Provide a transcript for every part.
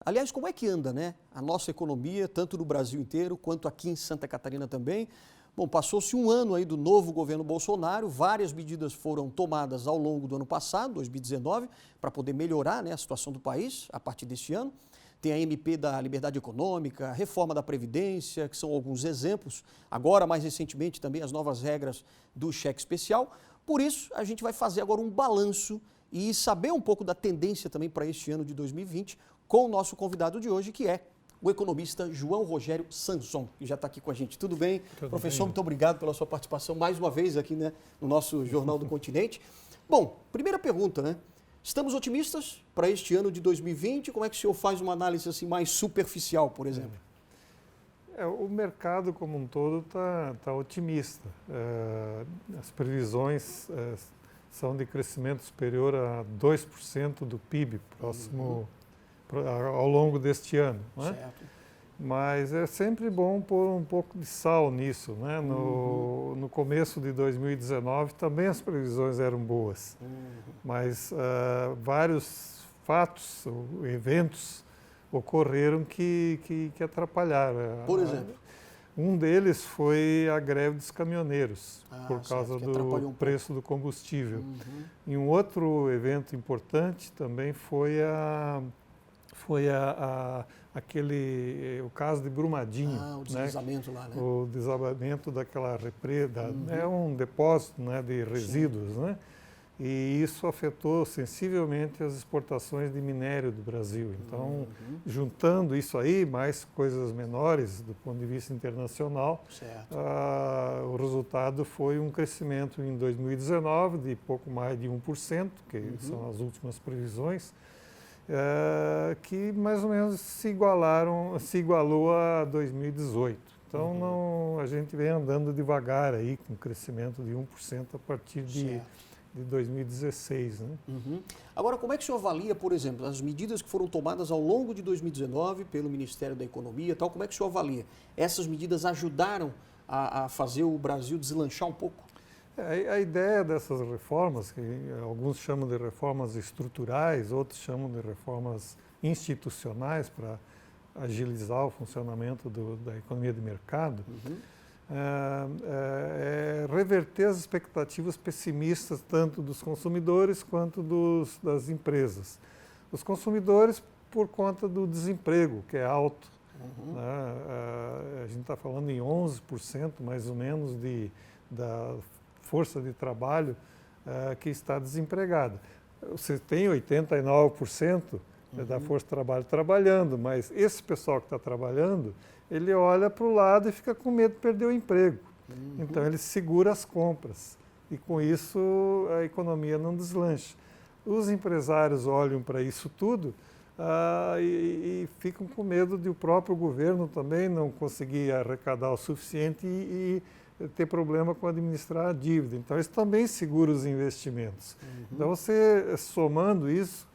Aliás, como é que anda, né, a nossa economia, tanto no Brasil inteiro quanto aqui em Santa Catarina também? Bom, passou-se um ano aí do novo governo Bolsonaro, várias medidas foram tomadas ao longo do ano passado, 2019, para poder melhorar, né, a situação do país a partir deste ano. Tem a MP da Liberdade Econômica, a reforma da Previdência, que são alguns exemplos. Agora, mais recentemente, também as novas regras do cheque especial. Por isso, a gente vai fazer agora um balanço e saber um pouco da tendência também para este ano de 2020 com o nosso convidado de hoje, que é o economista João Rogério Sanson, que já está aqui com a gente. Tudo bem? Tudo Professor, bem. muito obrigado pela sua participação mais uma vez aqui, né, no nosso Jornal do Continente. Bom, primeira pergunta, né? Estamos otimistas para este ano de 2020? Como é que o senhor faz uma análise assim mais superficial, por exemplo? O mercado como um todo tá otimista. As previsões são de crescimento superior a 2% do PIB próximo ao longo deste ano, né? Certo. Mas é sempre bom pôr um pouco de sal nisso, né? No começo de 2019 também as previsões eram boas, mas vários fatos, eventos ocorreram que atrapalharam. Por exemplo? Um deles foi a greve dos caminhoneiros, por certo, causa que atrapalhou um do pouco. preço do combustível. E um outro evento importante também foi o caso de Brumadinho, O né? deslizamento lá, né? O desabamento daquela represa, é um depósito, né, de resíduos, né? E isso afetou sensivelmente as exportações de minério do Brasil. Então, juntando isso aí, mais coisas menores do ponto de vista internacional, Certo. o resultado foi um crescimento em 2019 de pouco mais de 1%, que são as últimas previsões, que mais ou menos se igualou a 2018. Então, a gente vem andando devagar aí, com crescimento de 1% a partir de 2016, né? Agora, como é que o senhor avalia, por exemplo, as medidas que foram tomadas ao longo de 2019 pelo Ministério da Economia e tal, como é que o senhor avalia? Essas medidas ajudaram a fazer o Brasil deslanchar um pouco? A ideia dessas reformas, que alguns chamam de reformas estruturais, outros chamam de reformas institucionais para agilizar o funcionamento da economia de mercado, é reverter as expectativas pessimistas tanto dos consumidores quanto das empresas. Os consumidores por conta do desemprego, que é alto. A gente está falando em 11% mais ou menos da força de trabalho que está desempregada. Você tem 89% da força de trabalho trabalhando, mas esse pessoal que está trabalhando, ele olha para o lado e fica com medo de perder o emprego. Então ele segura as compras e com isso a economia não deslancha. Os empresários olham para isso tudo e ficam com medo de o próprio governo também não conseguir arrecadar o suficiente e ter problema com administrar a dívida. Então isso também segura os investimentos. Então você somando isso,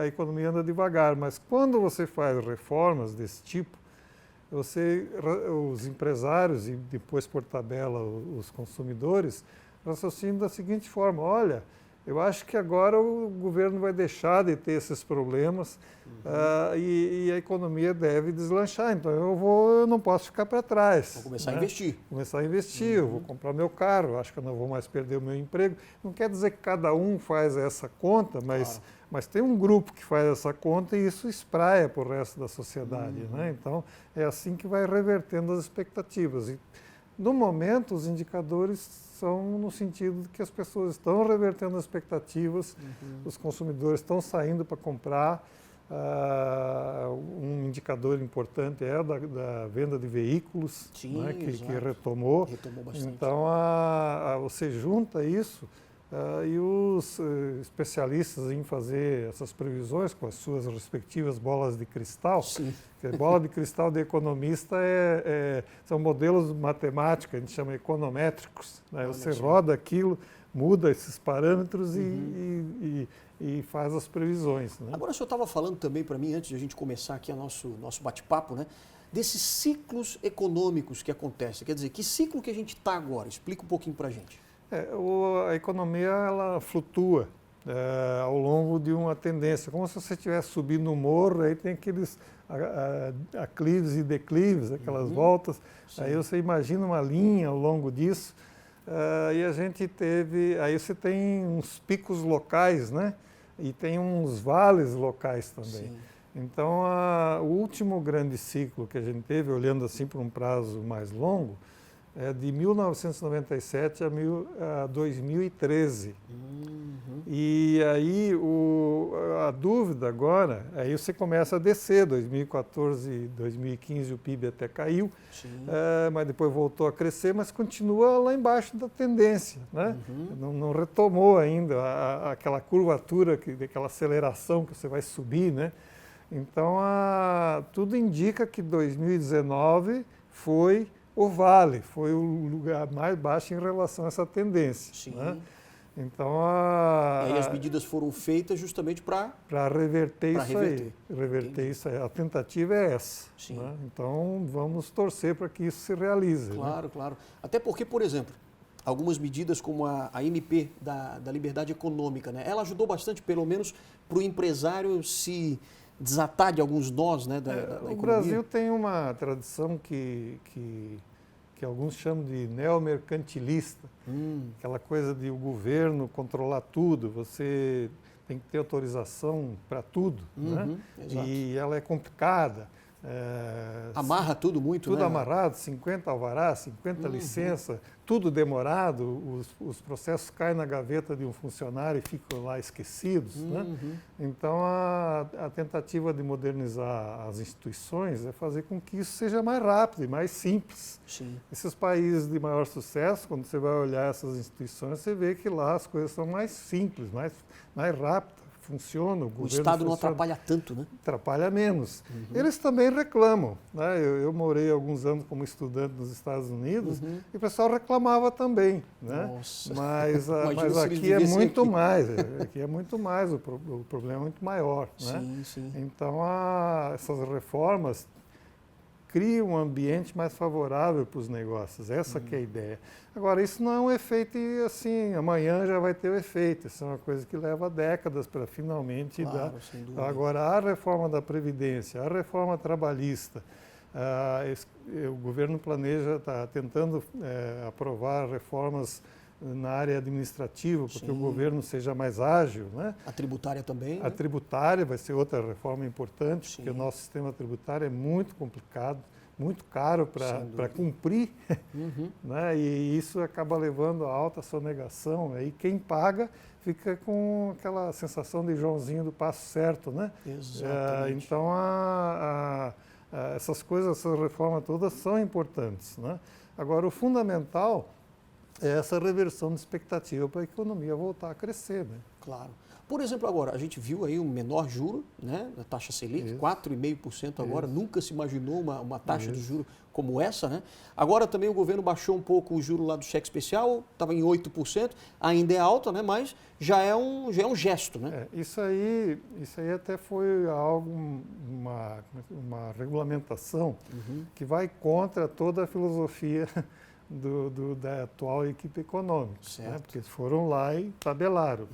a economia anda devagar, mas quando você faz reformas desse tipo, os empresários e depois por tabela os consumidores raciocinam da seguinte forma: olha, eu acho que agora o governo vai deixar de ter esses problemas e a economia deve deslanchar, então eu não posso ficar para trás. Vou começar a investir. Começar a investir, eu vou comprar meu carro, eu acho que eu não vou mais perder o meu emprego. Não quer dizer que cada um faz essa conta, mas tem um grupo que faz essa conta e isso espraia para o resto da sociedade, né? Então, é assim que vai revertendo as expectativas. E, no momento, os indicadores são no sentido de que as pessoas estão revertendo as expectativas, os consumidores estão saindo para comprar. Um indicador importante é da venda de veículos, né, que retomou. Retomou bastante. Então, você junta isso e os especialistas em fazer essas previsões com as suas respectivas bolas de cristal. Sim. Porque bola de cristal de economista são modelos matemáticos, a gente chama econométricos, né? Você roda aquilo, muda esses parâmetros e faz as previsões, né? Agora, o senhor estava falando também para mim, antes de a gente começar aqui o nosso bate-papo, né, desses ciclos econômicos que acontecem. Quer dizer, que ciclo que a gente está agora? Explica um pouquinho para a gente. A economia ela flutua. ao longo de uma tendência, como se você estivesse subindo um morro, aí tem aqueles aclives e declives, aquelas voltas, Sim. aí você imagina uma linha ao longo disso, e a gente teve, aí você tem uns picos locais, né? E tem uns vales locais também. Sim. Então, o último grande ciclo que a gente teve, olhando assim por um prazo mais longo, é de 1997 a 2013. E aí a dúvida agora, aí você começa a descer, 2014, 2015 o PIB até caiu, mas depois voltou a crescer, mas continua lá embaixo da tendência, né? Não retomou ainda aquela curvatura, aquela aceleração que você vai subir, né? Então, tudo indica que 2019 foi o vale, foi o lugar mais baixo em relação a essa tendência. Sim. Né? Então, e aí as medidas foram feitas justamente para reverter isso reverter. aí. Reverter isso aí. A tentativa é essa. Sim. Né? Então, vamos torcer para que isso se realize. Claro, né? claro. Até porque, por exemplo, algumas medidas como a MP da liberdade econômica, né? Ela ajudou bastante, pelo menos, para o empresário se desatar de alguns nós, né, da economia. O Brasil tem uma tradição que alguns chamam de neomercantilista, aquela coisa de o governo controlar tudo, você tem que ter autorização para tudo, né? Exato. E ela é complicada. Amarra tudo muito, tudo né? amarrado, 50 alvarás, 50 licenças, tudo demorado, os processos caem na gaveta de um funcionário e ficam lá esquecidos. Né? Então, a tentativa de modernizar as instituições é fazer com que isso seja mais rápido e mais simples. Sim. Esses países de maior sucesso, quando você vai olhar essas instituições, você vê que lá as coisas são mais simples, mais rápidas. Funciona, o Estado não atrapalha tanto, né? Atrapalha menos. Eles também reclamam. Né? Eu morei alguns anos como estudante nos Estados Unidos e o pessoal reclamava também. Né? Nossa. Mas aqui é muito mais. Aqui é muito mais, o problema é muito maior. Né? Sim, sim. Então, essas reformas criam um ambiente mais favorável para os negócios. Essa que é a ideia. Agora, isso não é um efeito assim, amanhã já vai ter o efeito. Isso é uma coisa que leva décadas para finalmente dar. Sem dúvida. Agora, a reforma da Previdência, a reforma trabalhista, o governo planeja, está tentando aprovar reformas na área administrativa, porque o governo seja mais ágil. Né? A tributária também. A tributária vai ser outra reforma importante, porque o Sim. nosso sistema tributário é muito complicado, muito caro para cumprir, né? E isso acaba levando a alta sonegação. Aí quem paga fica com aquela sensação de Joãozinho do passo certo. Né? Exatamente. Então, essas coisas, essas reformas todas são importantes. Né? Agora, o fundamental é essa reversão de expectativa para a economia voltar a crescer. Né? Claro. Por exemplo, agora, a gente viu aí um menor juro, né, da taxa Selic, 4,5% agora, nunca se imaginou uma taxa de juro como essa, né? Agora também o governo baixou um pouco o juro lá do cheque especial, estava em 8%, ainda é alta, né, mas já é um gesto, né? Isso aí até foi algo, uma regulamentação que vai contra toda a filosofia da atual equipe econômica, né? Porque eles foram lá e tabelaram.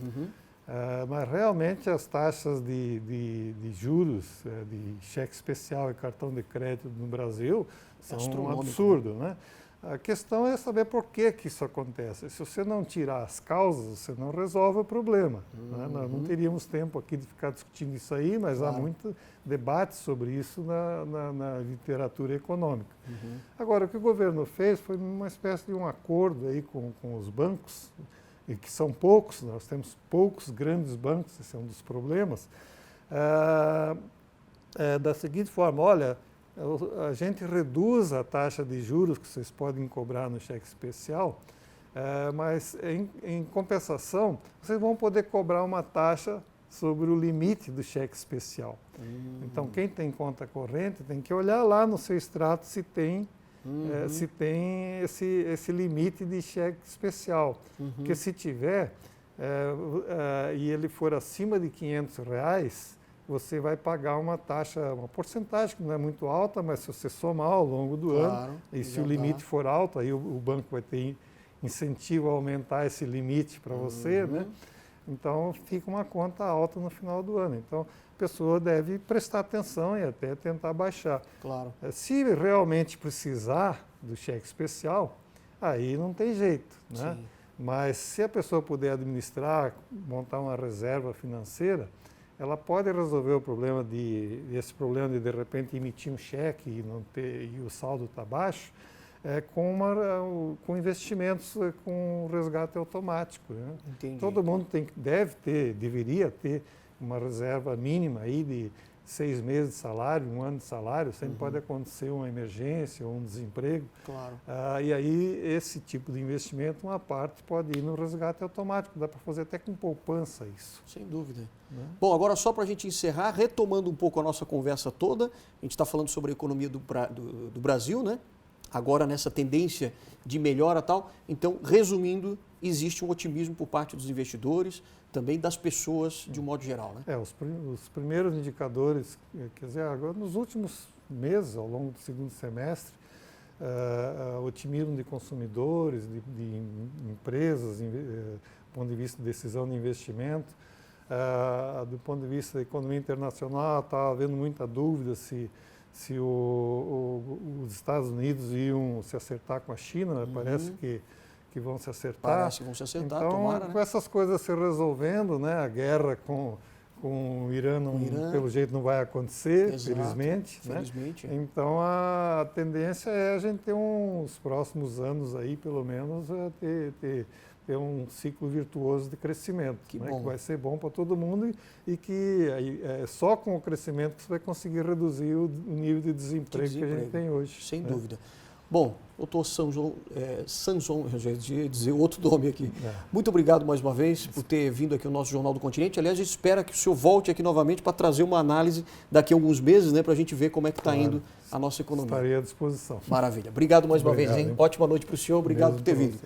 Mas realmente as taxas de juros, de cheque especial e cartão de crédito no Brasil são um absurdo. Né? A questão é saber por que isso acontece. Se você não tirar as causas, você não resolve o problema. Né? Nós não teríamos tempo aqui de ficar discutindo isso aí, mas há muito debate sobre isso na literatura econômica. Agora, o que o governo fez foi uma espécie de um acordo aí com os bancos, e que são poucos, nós temos poucos grandes bancos, esse é um dos problemas, da seguinte forma: olha, a gente reduz a taxa de juros que vocês podem cobrar no cheque especial, mas em compensação, vocês vão poder cobrar uma taxa sobre o limite do cheque especial. Então, quem tem conta corrente tem que olhar lá no seu extrato se tem esse limite de cheque especial. Porque se tiver, e ele for acima de R$500, você vai pagar uma taxa, uma porcentagem que não é muito alta, mas se você somar ao longo do ano, e se o limite for alto, aí o banco vai ter incentivo a aumentar esse limite para você, né? Então, fica uma conta alta no final do ano. Então, a pessoa deve prestar atenção e até tentar baixar. Claro. Se realmente precisar do cheque especial, aí não tem jeito, né? Sim. Mas se a pessoa puder administrar, montar uma reserva financeira, ela pode resolver o problema esse problema de repente emitir um cheque e não ter, e o saldo está baixo, com investimentos com resgate automático, né? Entendi. Todo mundo deveria ter uma reserva mínima aí de 6 meses de salário, 1 ano de salário. Sempre pode acontecer uma emergência ou um desemprego. Claro. E aí esse tipo de investimento, uma parte pode ir no resgate automático. Dá para fazer até com poupança isso. Sem dúvida. Né? Bom, agora só para a gente encerrar, retomando um pouco a nossa conversa toda, a gente está falando sobre a economia do Brasil, né? Agora nessa tendência de melhora e tal. Então, resumindo, existe um otimismo por parte dos investidores, também das pessoas de um modo geral, né? Os primeiros indicadores, quer dizer, agora nos últimos meses, ao longo do segundo semestre, otimismo de consumidores, de empresas, do ponto de vista de decisão de investimento, do ponto de vista da economia internacional, está havendo muita dúvida se os Estados Unidos iam se acertar com a China, né? Parece que vão se acertar. Parece que vão se acertar, então, tomara, né? com essas coisas se resolvendo, né? A guerra com o Irã, pelo jeito, não vai acontecer, Exato, felizmente. felizmente, né? Então, a tendência é a gente ter uns próximos anos aí, pelo menos, ter um ciclo virtuoso de crescimento, que vai ser bom para todo mundo e que só com o crescimento que você vai conseguir reduzir o nível de desemprego que a gente tem hoje. Sem né? dúvida. Bom, doutor Sanson, eu já ia dizer outro nome aqui. Muito obrigado mais uma vez por ter vindo aqui ao nosso Jornal do Continente. Aliás, a gente espera que o senhor volte aqui novamente para trazer uma análise daqui a alguns meses, né, para a gente ver como é que está indo a nossa economia. Estarei à disposição. Maravilha. Obrigado mais uma vez, hein? Hein? Ótima noite para o senhor. Obrigado por ter vindo.